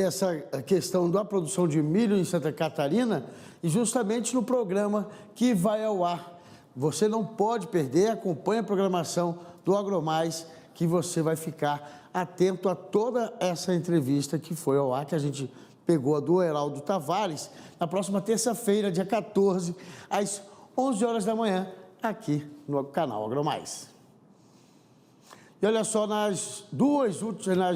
essa questão da produção de milho em Santa Catarina e justamente no programa que vai ao ar. Você não pode perder, acompanhe a programação do AgroMais, que você vai ficar atento a toda essa entrevista que foi ao ar, que a gente pegou a do Heraldo Tavares, na próxima terça-feira, dia 14, às 11 horas da manhã, aqui no canal AgroMais. E olha só, nas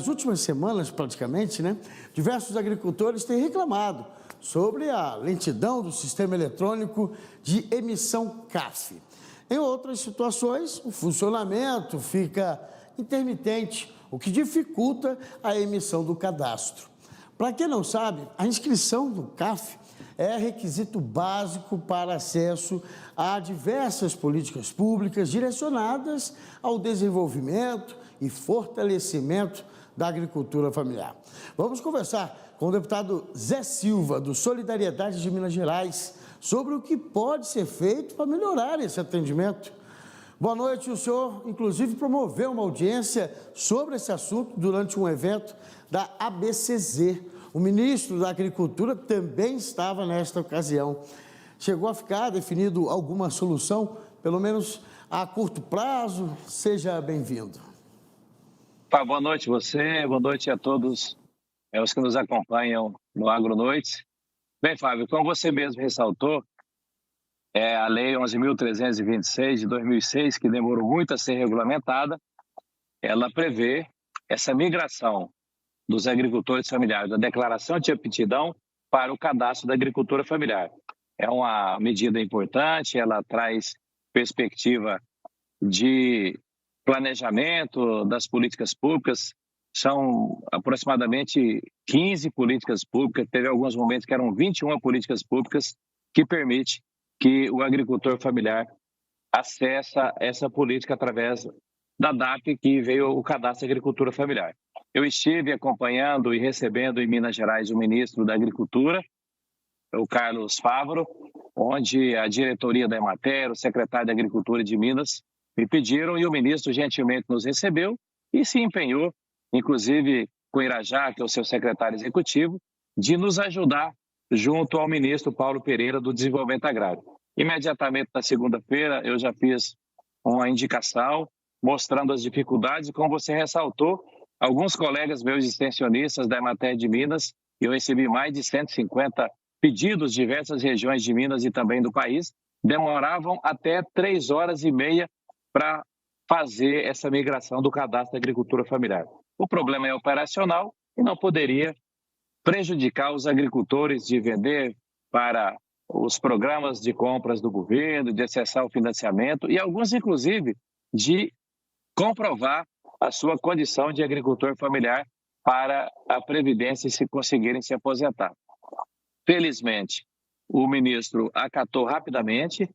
últimas semanas, praticamente, né, diversos agricultores têm reclamado sobre a lentidão do sistema eletrônico de emissão CAF. Em outras situações, o funcionamento fica intermitente, o que dificulta a emissão do cadastro. Para quem não sabe, a inscrição do CAF é requisito básico para acesso a diversas políticas públicas direcionadas ao desenvolvimento e fortalecimento da agricultura familiar. Vamos conversar com o deputado Zé Silva, do Solidariedade de Minas Gerais, sobre o que pode ser feito para melhorar esse atendimento. Boa noite, o senhor, inclusive, promoveu uma audiência sobre esse assunto durante um evento da ABCZ. O ministro da Agricultura também estava nesta ocasião. Chegou a ficar definido alguma solução, pelo menos a curto prazo? Seja bem-vindo. Boa noite você, boa noite a todos os que nos acompanham no AgroNoites. Bem, Fábio, como você mesmo ressaltou, a Lei 11.326 de 2006, que demorou muito a ser regulamentada, ela prevê essa migração dos agricultores familiares da declaração de aptidão para o cadastro da agricultura familiar. É uma medida importante, ela traz perspectiva de planejamento das políticas públicas. São aproximadamente 15 políticas públicas, teve alguns momentos que eram 21 políticas públicas que permite que o agricultor familiar acesse essa política através da DAP, que veio o Cadastro de Agricultura Familiar. Eu estive acompanhando e recebendo em Minas Gerais o ministro da Agricultura, o Carlos Fávaro, onde a diretoria da Emater, o secretário de Agricultura de Minas, me pediram e o ministro gentilmente nos recebeu e se empenhou, inclusive com o Irajá, que é o seu secretário executivo, de nos ajudar junto ao ministro Paulo Pereira do Desenvolvimento Agrário. Imediatamente na segunda-feira eu já fiz uma indicação mostrando as dificuldades e, como você ressaltou, alguns colegas meus extensionistas da Emater de Minas, eu recebi mais de 150 pedidos de diversas regiões de Minas e também do país, demoravam até 3 horas e meia para fazer essa migração do cadastro da agricultura familiar. O problema é operacional e não poderia prejudicar os agricultores de vender para os programas de compras do governo, de acessar o financiamento e alguns, inclusive, de comprovar a sua condição de agricultor familiar para a Previdência se conseguirem se aposentar. Felizmente, o ministro acatou rapidamente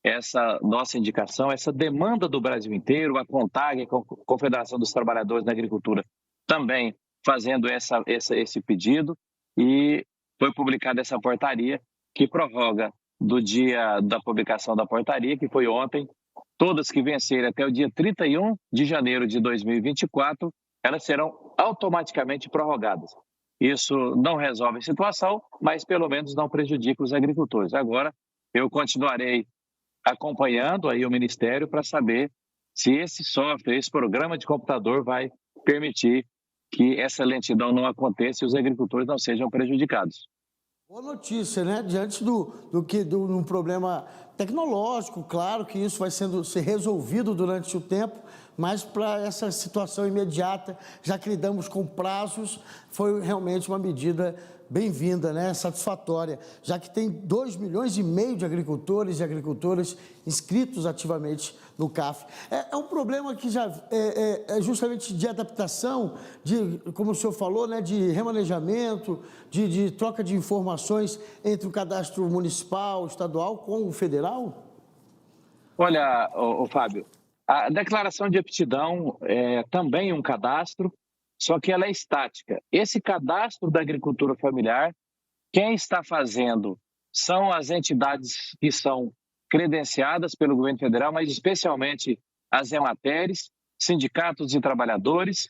essa nossa indicação, essa demanda do Brasil inteiro, a CONTAG, a Confederação dos Trabalhadores da Agricultura, também fazendo esse pedido, e foi publicada essa portaria que prorroga do dia da publicação da portaria, que foi ontem, todas que vencerem até o dia 31 de janeiro de 2024, elas serão automaticamente prorrogadas. Isso não resolve a situação, mas pelo menos não prejudica os agricultores. Agora, eu continuarei acompanhando aí o Ministério para saber se esse software, esse programa de computador vai permitir que essa lentidão não aconteça e os agricultores não sejam prejudicados. Boa notícia, né? Diante de um problema tecnológico, claro que isso vai ser resolvido durante o tempo, mas para essa situação imediata, já que lidamos com prazos, foi realmente uma medida bem-vinda, né? Satisfatória, já que tem 2,5 milhões de agricultores e agricultoras inscritos ativamente no CAF. É um problema que já é justamente de adaptação, como o senhor falou, né, de remanejamento, de troca de informações entre o cadastro municipal, estadual com o federal? Olha, Fábio, a declaração de aptidão é também um cadastro, só que ela é estática. Esse cadastro da agricultura familiar, quem está fazendo são as entidades que são credenciadas pelo governo federal, mas especialmente as Emateres, sindicatos de trabalhadores,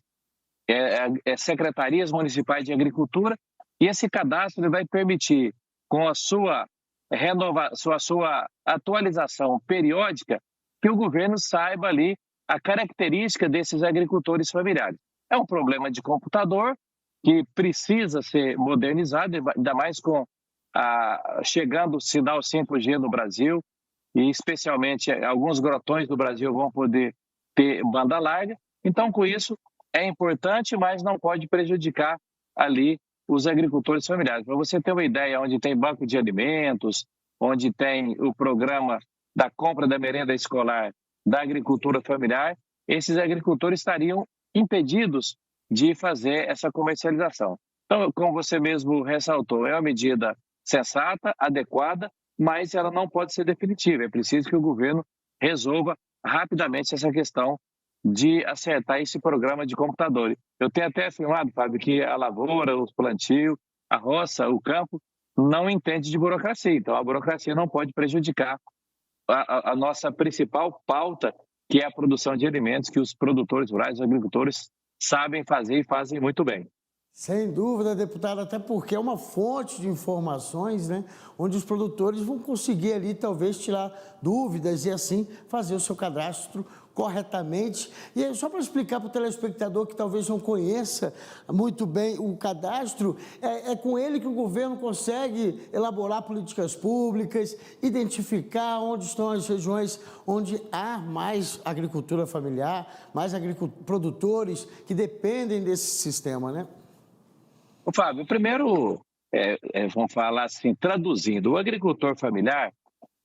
secretarias municipais de agricultura E esse cadastro ele vai permitir, com a sua sua atualização periódica, que o governo saiba ali a característica desses agricultores familiares. É um problema de computador que precisa ser modernizado, ainda mais com chegando o sinal 5G no Brasil, e especialmente alguns grotões do Brasil vão poder ter banda larga. Então, com isso, é importante, mas não pode prejudicar ali os agricultores familiares. Para você ter uma ideia, onde tem banco de alimentos, onde tem o programa da compra da merenda escolar da agricultura familiar, esses agricultores estariam impedidos de fazer essa comercialização. Então, como você mesmo ressaltou, é uma medida sensata, adequada, mas ela não pode ser definitiva. É preciso que o governo resolva rapidamente essa questão de acertar esse programa de computadores. Eu tenho até afirmado, Fábio, que a lavoura, os plantios, a roça, o campo, não entende de burocracia. Então, a burocracia não pode prejudicar a nossa principal pauta, que é a produção de alimentos que os produtores rurais, os agricultores, sabem fazer e fazem muito bem. Sem dúvida, deputado, até porque é uma fonte de informações, né, onde os produtores vão conseguir ali talvez tirar dúvidas e assim fazer o seu cadastro corretamente. E aí, só para explicar para o telespectador que talvez não conheça muito bem o cadastro, é com ele que o governo consegue elaborar políticas públicas, identificar onde estão as regiões onde há mais agricultura familiar, mais produtores que dependem desse sistema, né? Fábio, primeiro, vamos falar assim, traduzindo, o agricultor familiar,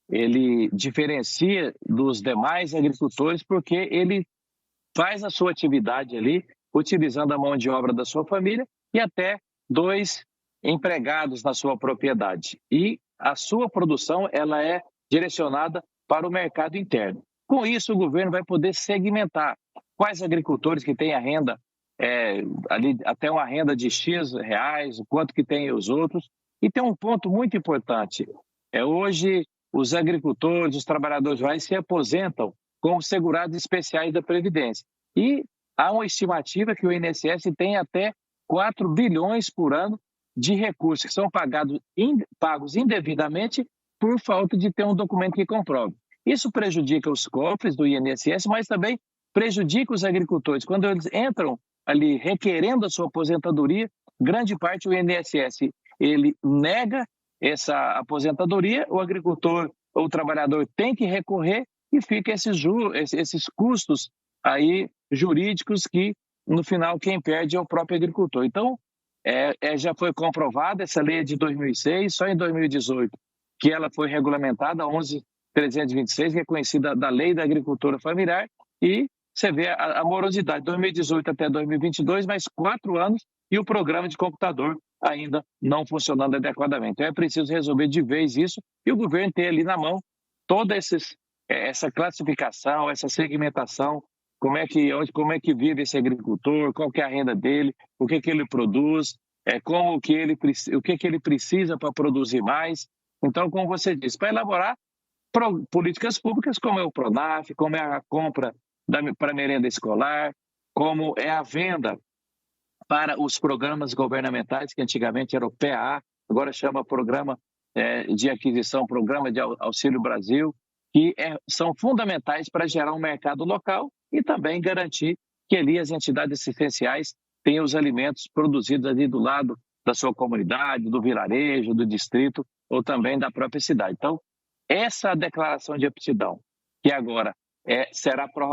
ele diferencia dos demais agricultores porque ele faz a sua atividade ali, utilizando a mão de obra da sua família e até 2 empregados na sua propriedade. E a sua produção, ela é direcionada para o mercado interno. Com isso, o governo vai poder segmentar quais agricultores que têm a renda ali até uma renda de X reais, o quanto que tem os outros. E tem um ponto muito importante. Hoje, os agricultores, os trabalhadores rurais se aposentam como segurados especiais da Previdência. E há uma estimativa que o INSS tem até 4 bilhões por ano de recursos que são pagos indevidamente por falta de ter um documento que comprove. Isso prejudica os cofres do INSS, mas também prejudica os agricultores. Quando eles entram ali requerendo a sua aposentadoria, grande parte do INSS ele nega essa aposentadoria, o agricultor ou o trabalhador tem que recorrer e fica esses custos aí jurídicos que, no final, quem perde é o próprio agricultor. Então, já foi comprovada, essa lei é de 2006, só em 2018 que ela foi regulamentada, a 11.326, que é conhecida da Lei da Agricultura Familiar, e você vê a morosidade, 2018 até 2022, mais 4 anos, e o programa de computador ainda não funcionando adequadamente. Então é preciso resolver de vez isso e o governo ter ali na mão toda essa classificação, essa segmentação, como é que vive esse agricultor, qual que é a renda dele, o que ele produz, o que ele precisa para produzir mais. Então, como você disse, para elaborar políticas públicas, como é o PRONAF, como é a compra para merenda escolar, como é a venda para os programas governamentais, que antigamente era o PAA, agora chama Programa de Aquisição, Programa de Auxílio Brasil, que são fundamentais para gerar um mercado local e também garantir que ali as entidades assistenciais tenham os alimentos produzidos ali do lado da sua comunidade, do vilarejo, do distrito ou também da própria cidade. Então, essa declaração de aptidão, que agora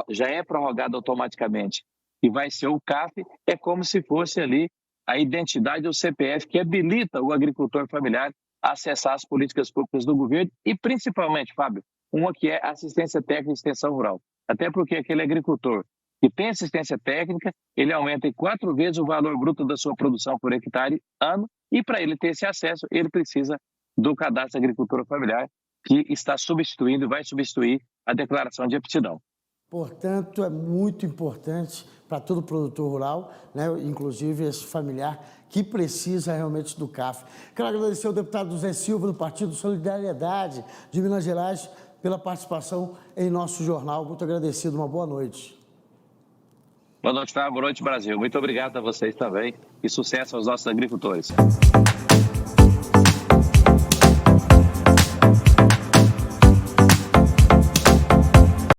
já é prorrogada automaticamente e vai ser o CAF, é como se fosse ali a identidade do CPF que habilita o agricultor familiar a acessar as políticas públicas do governo e principalmente, Fábio, uma que é assistência técnica e extensão rural. Até porque aquele agricultor que tem assistência técnica, ele aumenta em 4 vezes o valor bruto da sua produção por hectare ano e para ele ter esse acesso, ele precisa do cadastro de agricultura familiar que está substituindo e vai substituir a declaração de aptidão. Portanto, é muito importante para todo produtor rural, né, inclusive esse familiar, que precisa realmente do CAF. Quero agradecer ao deputado Zé Silva, do Partido Solidariedade de Minas Gerais, pela participação em nosso jornal. Muito agradecido, uma boa noite. Boa noite, Fábio. Boa noite, Brasil. Muito obrigado a vocês também e sucesso aos nossos agricultores.